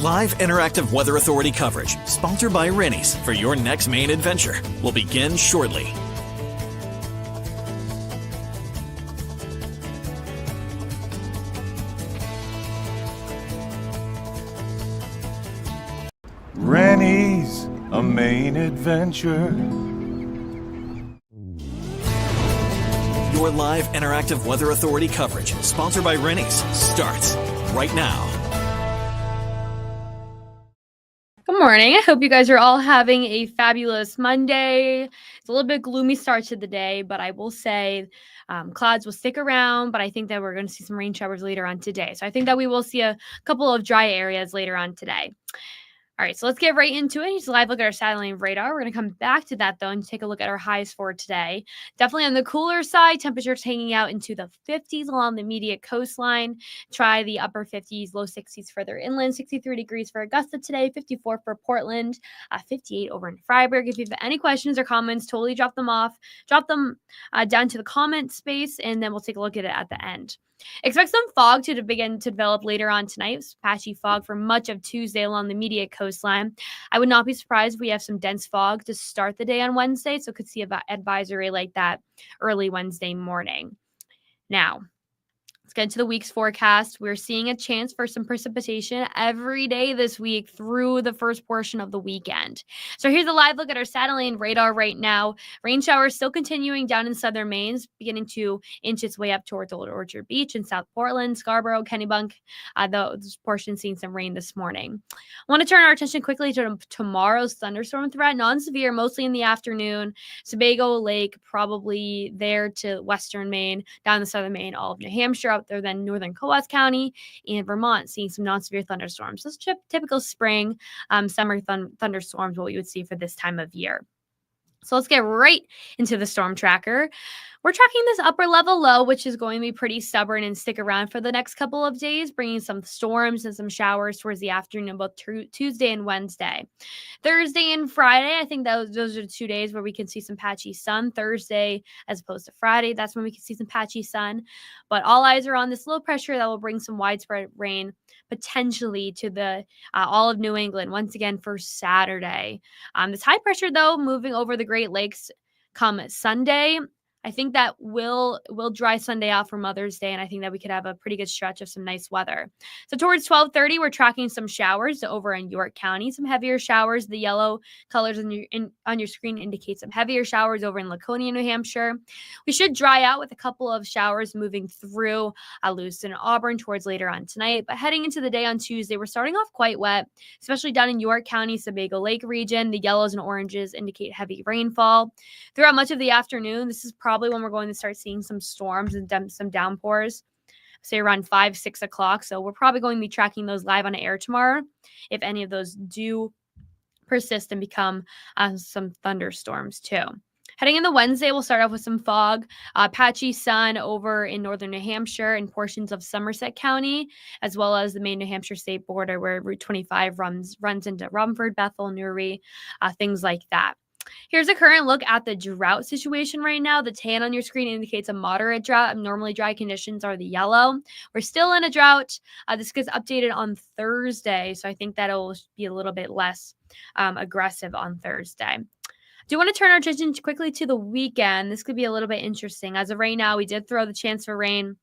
Live interactive Weather Authority coverage, sponsored by Rennie's, for your next Maine adventure, will begin shortly. Rennie's, a Maine adventure. Your live interactive Weather Authority coverage, sponsored by Rennie's, starts right now. Good morning. I hope you guys are all having a fabulous Monday. It's a little bit gloomy start to the day, but I will say clouds will stick around, but I think that we're going to see some rain showers later on today. So I think that we will see a couple of dry areas later on today. All right, so let's get right into it. Just a live look at our satellite radar. We're going to come back to that, though, and take a look at our highs for today. Definitely on the cooler side, temperatures hanging out into the 50s along the immediate coastline. Try the upper 50s, low 60s further inland. 63 degrees for Augusta today, 54 for Portland, 58 over in Freiburg. If you have any questions or comments, totally drop them down to the comment space, and then we'll take a look at it at the end. Expect some fog to begin to develop later on tonight. Patchy fog for much of Tuesday along the immediate coastline. I would not be surprised if we have some dense fog to start the day on Wednesday, so could see an advisory like that early Wednesday morning. Now, let's get into the week's forecast. We're seeing a chance for some precipitation every day this week through the first portion of the weekend. So here's a live look at our satellite radar right now. Rain showers still continuing down in southern Maine, beginning to inch its way up towards Old Orchard Beach in South Portland, Scarborough, Kennebunk. Those portions seeing some rain this morning. I want to turn our attention quickly to tomorrow's thunderstorm threat. Non-severe, mostly in the afternoon. Sebago Lake, probably there to western Maine, down the southern Maine, all of New Hampshire, out there than northern Coas County, and Vermont seeing some non-severe thunderstorms. Those typical spring, summer thunderstorms, what we would see for this time of year. So let's get right into the storm tracker. We're tracking this upper level low, which is going to be pretty stubborn and stick around for the next couple of days, bringing some storms and some showers towards the afternoon, both Tuesday and Wednesday. Thursday and Friday, I think those are the 2 days where we can see some patchy sun. Thursday, as opposed to Friday, that's when we can see some patchy sun. But all eyes are on this low pressure that will bring some widespread rain, potentially to the all of New England, once again for Saturday. This high pressure, though, moving over the Great Lakes come Sunday. I think that will dry Sunday out for Mother's Day, and I think that we could have a pretty good stretch of some nice weather. So towards 12:30, we're tracking some showers over in York County, some heavier showers. The yellow colors on your screen indicate some heavier showers over in Laconia, New Hampshire. We should dry out with a couple of showers moving through Lewiston and Auburn towards later on tonight. But heading into the day on Tuesday, we're starting off quite wet, especially down in York County, Sebago Lake region. The yellows and oranges indicate heavy rainfall. Throughout much of the afternoon, this is probably when we're going to start seeing some storms and some downpours, say around 5, 6 o'clock. So we're probably going to be tracking those live on air tomorrow if any of those do persist and become some thunderstorms too. Heading into Wednesday, we'll start off with some fog, patchy sun over in northern New Hampshire and portions of Somerset County, as well as the Maine-New Hampshire state border where Route 25 runs into Rumford, Bethel, Newry, things like that. Here's a current look at the drought situation right now. The tan on your screen indicates a moderate drought. Normally dry conditions are the yellow. We're still in a drought. This gets updated on Thursday, so I think that'll be a little bit less aggressive on Thursday. Do want to turn our attention quickly to the weekend. This could be a little bit interesting. As of right now, we did throw the chance for rain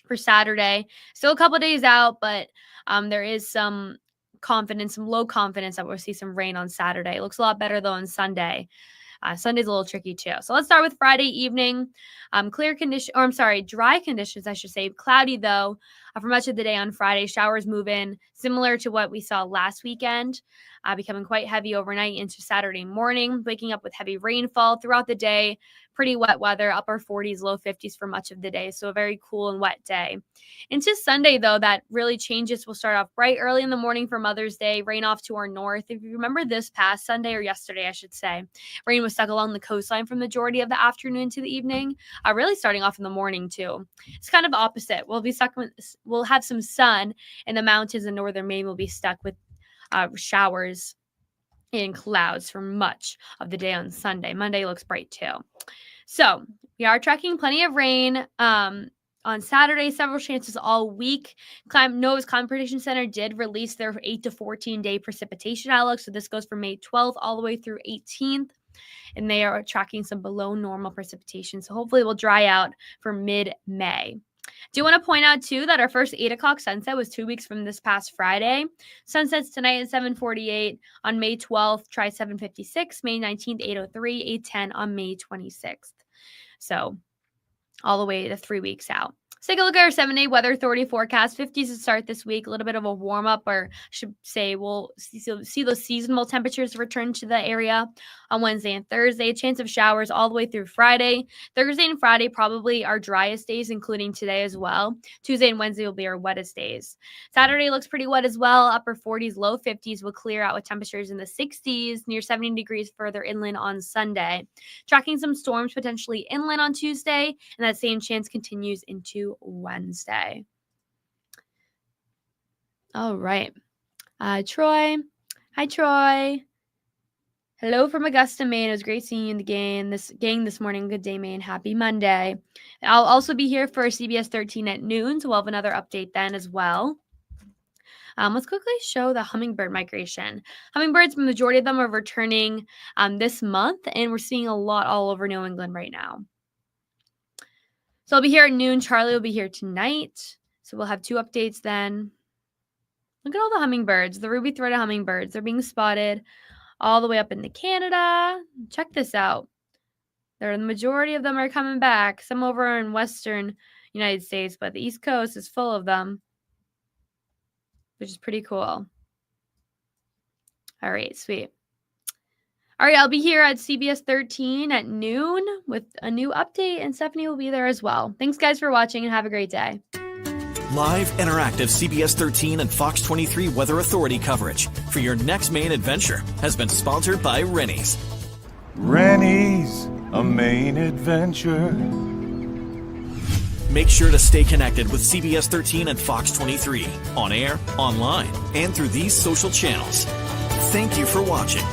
for Saturday. Still a couple days out, but there is some low confidence that we'll see some rain on Saturday. It looks a lot better though on Sunday. Sunday's a little tricky too. So let's start with Friday evening. Dry conditions, I should say. Cloudy though for much of the day on Friday. Showers move in similar to what we saw last weekend, becoming quite heavy overnight into Saturday morning, waking up with heavy rainfall throughout the day. Pretty wet weather, upper 40s, low 50s for much of the day. So a very cool and wet day. Into Sunday, though, that really changes. We'll start off bright early in the morning for Mother's Day, rain off to our north. If you remember this past Sunday, or yesterday, I should say, rain was stuck along the coastline for the majority of the afternoon to the evening, really starting off in the morning, too. It's kind of opposite. We'll have some sun, and the mountains in northern Maine will be stuck with showers and clouds for much of the day on Sunday. Monday looks bright, too. So we are tracking plenty of rain on Saturday, several chances all week. NOAA's Climate Prediction Center did release their 8 to 14 day precipitation outlook. So this goes from May 12th all the way through 18th. And they are tracking some below normal precipitation. So hopefully it will dry out for mid-May. Do want to point out, too, that our first 8 o'clock sunset was 2 weeks from this past Friday. Sunsets tonight at 7:48. On May 12th, try 7:56. May 19th, 8:03. 8:10 on May 26th. So all the way to 3 weeks out. Let's take a look at our 7-day Weather Authority forecast. 50s to start this week. A little bit of a warm-up, or I should say we'll see those seasonal temperatures return to the area on Wednesday and Thursday. A chance of showers all the way through Friday. Thursday and Friday probably our driest days, including today as well. Tuesday and Wednesday will be our wettest days. Saturday looks pretty wet as well. Upper 40s, low 50s will clear out with temperatures in the 60s, near 70 degrees further inland on Sunday. Tracking some storms potentially inland on Tuesday, and that same chance continues into Wednesday. All right. Troy. Hi, Troy. Hello from Augusta, Maine. It was great seeing you in the gang this morning. Good day, Maine. Happy Monday. I'll also be here for CBS 13 at noon, so we'll have another update then as well. Let's quickly show the hummingbird migration. Hummingbirds, the majority of them are returning this month, and we're seeing a lot all over New England right now. So I'll be here at noon. Charlie will be here tonight. So we'll have 2 updates then. Look at all the hummingbirds, the ruby-throated hummingbirds. They're being spotted all the way up into Canada. Check this out. The majority of them are coming back. Some over in western United States, but the East Coast is full of them, which is pretty cool. All right, sweet. All right, I'll be here at CBS 13 at noon with a new update, and Stephanie will be there as well. Thanks, guys, for watching, and have a great day. Live, interactive CBS 13 and Fox 23 Weather Authority coverage for your next Maine adventure has been sponsored by Rennie's. Rennie's, a Maine adventure. Make sure to stay connected with CBS 13 and Fox 23 on air, online, and through these social channels. Thank you for watching.